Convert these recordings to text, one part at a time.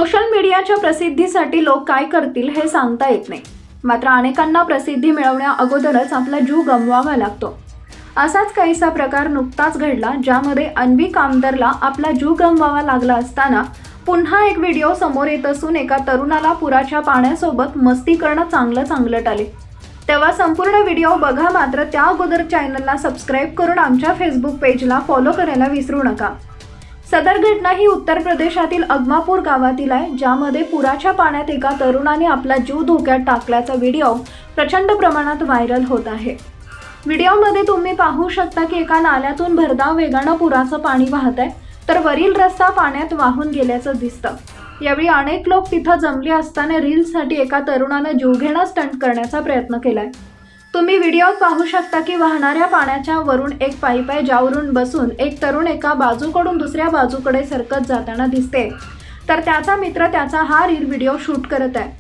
Social मीडियाच्या प्रसिद्धीसाठी लोक काय करतील हे सांगता येत नाही। मात्र अनेकांना प्रसिद्धी मिळवण्या अगोदरच आपला जीव गमवावा लागतो। असाच काहीसा प्रकार नुकताच घडला, ज्यामध्ये अन्वी कामदरला आपला जीव गमवावा लागला असताना पुन्हा एक व्हिडिओ समोर येत असून एका तरुणाला पुराच्या पाण्यासोबत मस्ती करणं चांगलं आले। तेव्हा संपूर्ण व्हिडिओ बघा, मात्र त्या अगोदर चॅनलला सबस्क्राईब करून आमच्या फेसबुक पेजला फॉलो करायला विसरू नका। सदर घटना ही उत्तर प्रदेशातील अगमापूर गावातील आहे, ज्यामध्ये पुराच्या पाण्यात एका तरुणाने आपला जीव धोक्यात टाकल्याचा व्हिडिओ प्रचंड प्रमाणात व्हायरल होत आहे। व्हिडिओमध्ये तुम्ही पाहू शकता की एका नाल्यातून भरधाव वेगानं पुराचं पाणी वाहत आहे, तर वरील रस्ता पाण्यात वाहून गेल्याचं दिसतं। यावेळी अनेक लोक तिथं जमले असताना रील्ससाठी एका तरुणानं जीवघेणा स्टंट करण्याचा प्रयत्न केलाय। तुम्ही व्हिडिओत पाहू शकता की वाहणाऱ्या पाण्याच्या वरून एक पाईप आहे, ज्यावरून बसून एक तरुण एका बाजूकडून दुसऱ्या बाजूकडे सरकत जाताना दिसते, तर त्याचा मित्र त्याचा हा व्हिडिओ शूट करत आहे।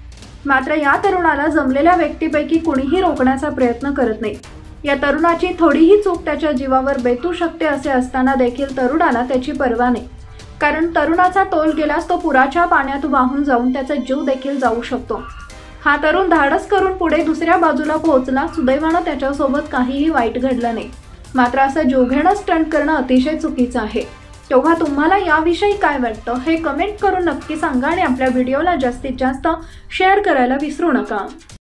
मात्र या तरुणाला जमलेल्या व्यक्तीपैकी कुणीही रोखण्याचा प्रयत्न करत नाही। या तरुणाची थोडीही चूक त्याच्या जीवावर बेतू शकते असे असताना देखील तरुणाला त्याची पर्वा नाही, कारण तरुणाचा तोल गेल्यास तो पुराच्या पाण्यात वाहून जाऊन त्याचा जीव देखील जाऊ शकतो। हा तरुण धाडस करून पुढे दुसऱ्या बाजूला पोहोचला। सुदैवानं त्याच्यासोबत काहीही वाईट घडलं नाही। मात्र असं जीवघेणा स्टंट करणं अतिशय चुकीचं आहे। तेव्हा तुम्हाला याविषयी काय वाटतं हे कमेंट करून नक्की सांगा आणि आपल्या व्हिडिओला जास्तीत जास्त शेअर करायला विसरू नका।